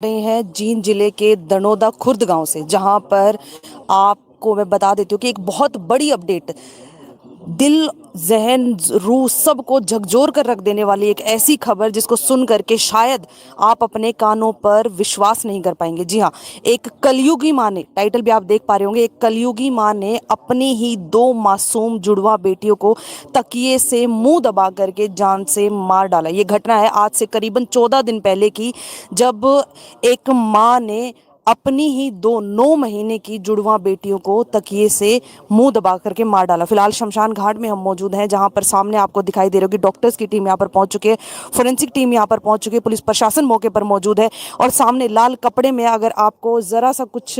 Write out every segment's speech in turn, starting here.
रहे हैं जींद जिले के दनोदा खुर्द गांव से, जहां पर आपको मैं बता देती हूँ कि एक बहुत बड़ी अपडेट, दिल जहन रूह सबको झकझोर कर रख देने वाली एक ऐसी खबर जिसको सुन करके शायद आप अपने कानों पर विश्वास नहीं कर पाएंगे। जी हाँ, एक कलयुगी माँ ने, टाइटल भी आप देख पा रहे होंगे, एक कलयुगी माँ ने अपनी ही दो मासूम जुड़वा बेटियों को तकिए से मुंह दबा करके जान से मार डाला। ये घटना है आज से करीबन 14 दिन पहले की, जब एक माँ ने अपनी ही दो 9 महीने की जुड़वा बेटियों को तकिए से मुंह दबा करके मार डाला। फिलहाल शमशान घाट में हम मौजूद हैं, जहां पर सामने आपको दिखाई दे रहा होगी डॉक्टर्स की टीम यहां पर पहुंच चुकी है, फोरेंसिक टीम यहां पर पहुंच चुकी है, पुलिस प्रशासन मौके पर मौजूद है। और सामने लाल कपड़े में अगर आपको जरा सा कुछ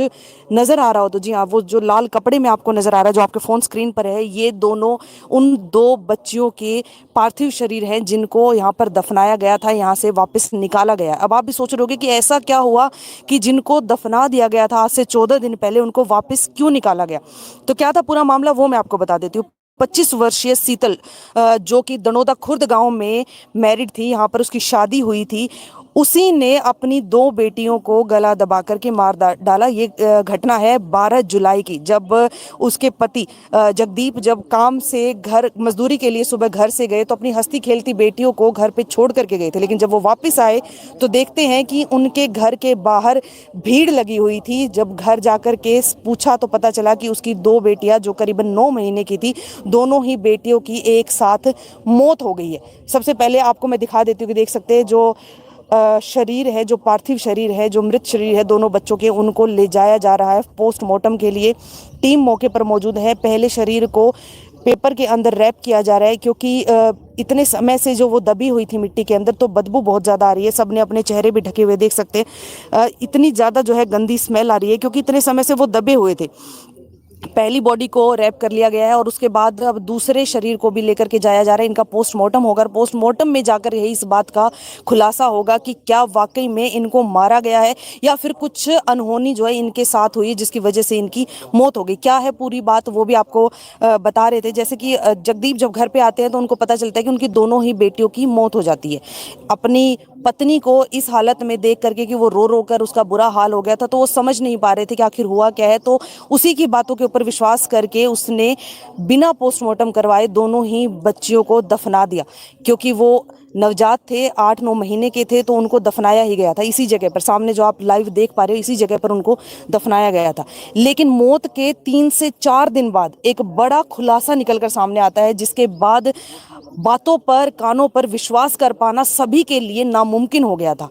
नजर आ रहा हो तो जी हाँ, वो जो लाल कपड़े में आपको नजर आ रहा है, जो आपके फोन स्क्रीन पर है, ये दोनों उन दो बच्चियों के पार्थिव शरीर हैं जिनको यहाँ पर दफनाया गया था, यहाँ से वापस निकाला गया। अब आप भी सोच रहे होगे कि ऐसा क्या हुआ कि जिनको दफना दिया गया था आज से 14 दिन पहले, उनको वापस क्यों निकाला गया। तो क्या था पूरा मामला, वो मैं आपको बता देती हूँ। 25 वर्षीय शीतल, जो कि दनोदा खुर्द गांव में मैरिड थी, यहाँ पर उसकी शादी हुई थी, उसी ने अपनी दो बेटियों को गला दबा करके मार डाला। ये घटना है 12 जुलाई की, जब उसके पति जगदीप जब काम से घर मजदूरी के लिए सुबह घर से गए तो अपनी हंसती खेलती बेटियों को घर पे छोड़ करके गए थे। लेकिन जब वो वापस आए तो देखते हैं कि उनके घर के बाहर भीड़ लगी हुई थी। जब घर जाकर के पूछा तो पता चला कि उसकी दो बेटियां, जो करीबन 9 महीने की थी, दोनों ही बेटियों की एक साथ मौत हो गई है। सबसे पहले आपको मैं दिखा देती हूँ कि देख सकते हैं जो शरीर है, जो पार्थिव शरीर है, जो मृत शरीर है दोनों बच्चों के, उनको ले जाया जा रहा है पोस्टमार्टम के लिए। टीम मौके पर मौजूद है। पहले शरीर को पेपर के अंदर रैप किया जा रहा है, क्योंकि इतने समय से जो वो दबी हुई थी मिट्टी के अंदर, तो बदबू बहुत ज़्यादा आ रही है। सब ने अपने चेहरे भी ढके हुए देख सकते हैं। इतनी ज़्यादा जो है गंदी स्मेल आ रही है, क्योंकि इतने समय से वो दबे हुए थे। पहली बॉडी को रैप कर लिया गया है और उसके बाद अब दूसरे शरीर को भी लेकर के जाया जा रहा है। इनका पोस्टमार्टम होगा, पोस्टमार्टम में जाकर यही इस बात का खुलासा होगा कि क्या वाकई में इनको मारा गया है या फिर कुछ अनहोनी जो है इनके साथ हुई जिसकी वजह से इनकी मौत हो गई। क्या है पूरी बात, वो भी आपको बता रहे थे। जैसे कि जगदीप जब घर पे आते हैं तो उनको पता चलता है कि उनकी दोनों ही बेटियों की मौत हो जाती है। अपनी पत्नी को इस हालत में देख करके कि वो रो रो कर उसका बुरा हाल हो गया था, तो वो समझ नहीं पा रहे थे कि आखिर हुआ क्या है। तो उसी की बातों के ऊपर विश्वास करके उसने बिना पोस्टमार्टम करवाए दोनों ही बच्चियों को दफना दिया, क्योंकि वो नवजात थे, 8-9 महीने के थे, तो उनको दफनाया ही गया था इसी जगह पर। सामने जो आप लाइव देख पा रहे हो, इसी जगह पर उनको दफनाया गया था। लेकिन मौत के 3 से 4 दिन बाद एक बड़ा खुलासा निकलकर सामने आता है, जिसके बाद बातों पर, कानों पर विश्वास कर पाना सभी के लिए नामुमकिन हो गया था।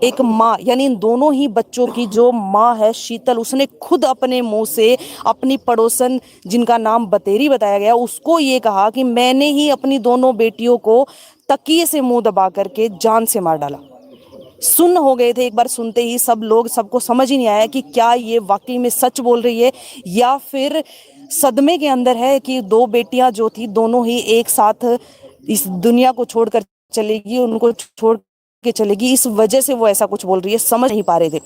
एक माँ, यानी इन दोनों ही बच्चों की जो माँ है शीतल, उसने खुद अपने मुंह से अपनी पड़ोसन, जिनका नाम बतेरी बताया गया, उसको ये कहा कि मैंने ही अपनी दोनों बेटियों को तकिए से मुंह दबा करके जान से मार डाला। सुन्न हो गए थे एक बार सुनते ही सब लोग, सबको समझ ही नहीं आया कि क्या ये वाकई में सच बोल रही है या फिर सदमे के अंदर है कि दो बेटियां जो थी दोनों ही एक साथ इस दुनिया को छोड़कर चलेगी, उनको छोड़ के चलेगी, इस वजह से वो ऐसा कुछ बोल रही है। समझ नहीं पा रहे थे,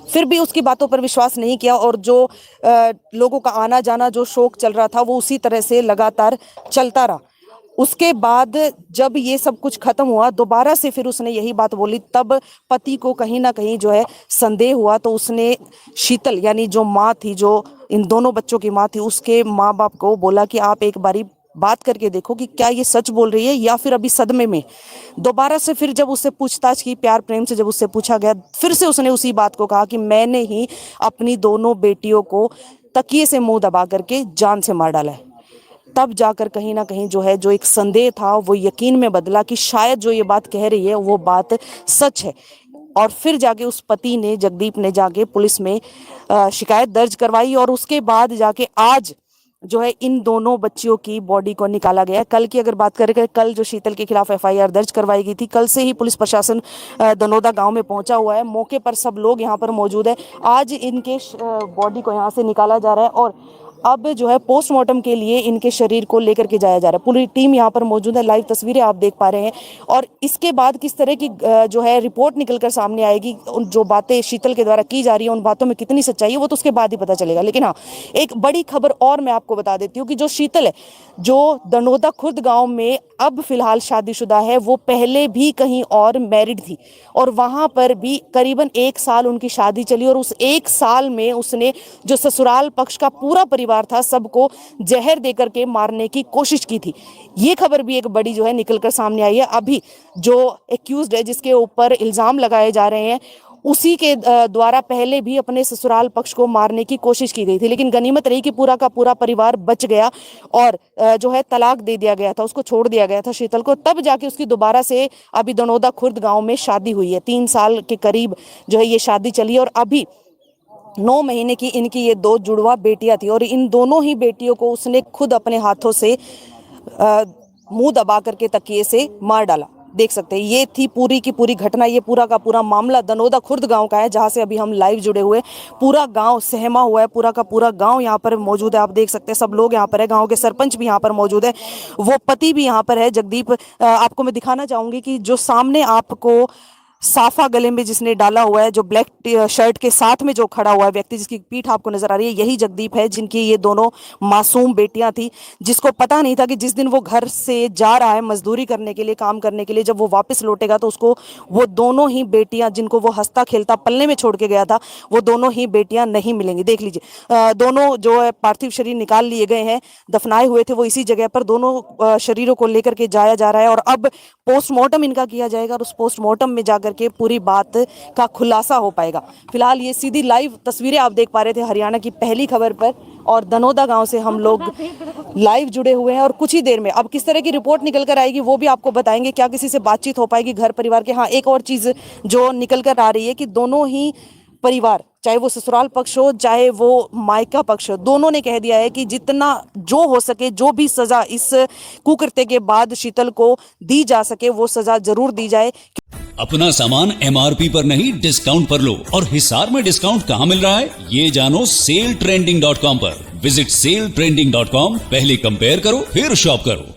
फिर भी उसकी बातों पर विश्वास नहीं किया। और जो लोगों का आना जाना, जो शोक चल रहा था, वो उसी तरह से लगातार चलता रहा। उसके बाद जब ये सब कुछ खत्म हुआ, दोबारा से फिर उसने यही बात बोली, तब पति को कहीं ना कहीं जो है संदेह हुआ। तो उसने शीतल, यानी जो माँ थी, जो इन दोनों बच्चों की माँ थी, उसके माँ बाप को बोला कि आप एक बारी बात करके देखो कि क्या ये सच बोल रही है या फिर अभी सदमे में। दोबारा से फिर जब उससे पूछताछ की, प्यार प्रेम से जब उससे पूछा गया, फिर से उसने उसी बात को कहा कि मैंने ही अपनी दोनों बेटियों को तकिए से मुंह दबा करके जान से मार डाला है। तब जाकर कहीं ना कहीं जो है, जो एक संदेह था वो यकीन में बदला कि शायद जो ये बात कह रही है वो बात सच है। और फिर जाके उस पति ने, जगदीप ने, जाके पुलिस में शिकायत दर्ज करवाई और उसके बाद जाके आज जो है इन दोनों बच्चियों की बॉडी को निकाला गया। कल की अगर बात करें, कल जो शीतल के खिलाफ एफआईआर दर्ज करवाई गई थी, कल से ही पुलिस प्रशासन दनोदा गांव में पहुंचा हुआ है। मौके पर सब लोग यहाँ पर मौजूद है। आज इनके बॉडी को यहाँ से निकाला जा रहा है और अब जो है पोस्टमार्टम के लिए इनके शरीर को लेकर के जाया जा रहा है। पूरी टीम यहाँ पर मौजूद है, लाइव तस्वीरें आप देख पा रहे हैं। और इसके बाद किस तरह की जो है रिपोर्ट निकलकर सामने आएगी, उन जो बातें शीतल के द्वारा की जा रही है उन बातों में कितनी सच्चाई है वो तो उसके बाद ही पता चलेगा। लेकिन हाँ, एक बड़ी खबर और मैं आपको बता देती हूँ कि जो शीतल है, जो दनोदा खुर्द गांव में अब फिलहाल शादीशुदा है, वो पहले भी कहीं और मैरिड थी और वहां पर भी करीबन 1 साल उनकी शादी चली और उस 1 साल में उसने जो ससुराल पक्ष का पूरा परिवार था सबको जहर देकर के मारने की कोशिश की थी। ये खबर भी एक बड़ी जो है निकलकर सामने आई है। अभी जो एक्यूज्ड है, जिसके ऊपर इल्जाम लगाए जा रहे हैं, उसी के द्वारा पहले भी अपने ससुराल पक्ष को मारने की कोशिश की गई थी, लेकिन गनीमत रही कि पूरा का पूरा परिवार बच गया और जो है तलाक दे दिया गया था, उसको छोड़ दिया गया था शीतल को। तब जाके उसकी दोबारा से अभी दनोदा खुर्द गांव में शादी हुई है। 3 साल के करीब जो है ये शादी चली और अभी 9 महीने की इनकी ये 2 जुड़वा बेटियां थी और इन दोनों ही बेटियों को उसने खुद अपने हाथों से मुंह दबा करके तकिए से मार डाला। देख सकते हैं ये थी पूरी की पूरी घटना। ये पूरा का पूरा मामला दनोदा खुर्द गांव का है, जहां से अभी हम लाइव जुड़े हुए। पूरा गांव सहमा हुआ है, पूरा का पूरा गांव यहाँ पर मौजूद है। आप देख सकते हैं सब लोग यहाँ पर है, गांव के सरपंच भी यहाँ पर मौजूद है, वो पति भी यहाँ पर है जगदीप। आपको मैं दिखाना चाहूंगी कि जो सामने आपको साफा गले में जिसने डाला हुआ है, जो ब्लैक शर्ट के साथ में जो खड़ा हुआ है व्यक्ति, जिसकी पीठ आपको नजर आ रही है, यही जगदीप है, जिनकी ये दोनों मासूम बेटियां थी, जिसको पता नहीं था कि जिस दिन वो घर से जा रहा है मजदूरी करने के लिए, काम करने के लिए, जब वो वापस लौटेगा तो उसको वो दोनों ही बेटियां, जिनको वो हंसता खेलता पलने में छोड़ के गया था, वो दोनों ही बेटियां नहीं मिलेंगी। देख लीजिए, दोनों जो है पार्थिव शरीर निकाल लिए गए हैं, दफनाए हुए थे वो इसी जगह पर। दोनों शरीरों को लेकर के जाया जा रहा है और अब पोस्टमार्टम इनका किया जाएगा और उस पोस्टमार्टम में जाकर के पूरी बात का खुलासा हो पाएगा। फिलहाल ये सीधी लाइव तस्वीरें आप देख पा रहे थे हरियाणा की पहली खबर पर, और दनोदा गांव से हम लोग लाइव जुड़े हुए हैं। और कुछ ही देर में अब किस तरह की रिपोर्ट निकल कर आएगी वो भी आपको बताएंगे। क्या किसी से बातचीत हो पाएगी घर परिवार के? हाँ, एक और चीज जो निकल कर आ रही है कि दोनों ही परिवार, चाहे वो ससुराल पक्ष हो चाहे वो मायका पक्ष हो, दोनों ने कह दिया है कि जितना जो हो सके, जो भी सजा इस कुकृत्य के बाद शीतल को दी जा सके वो सजा जरूर दी जाए। अपना सामान MRP पर नहीं डिस्काउंट पर लो। और हिसार में डिस्काउंट कहाँ मिल रहा है ये जानो SaleTrending.com पर। विजिट SaleTrending.com, पहले कंपेयर करो फिर शॉप करो।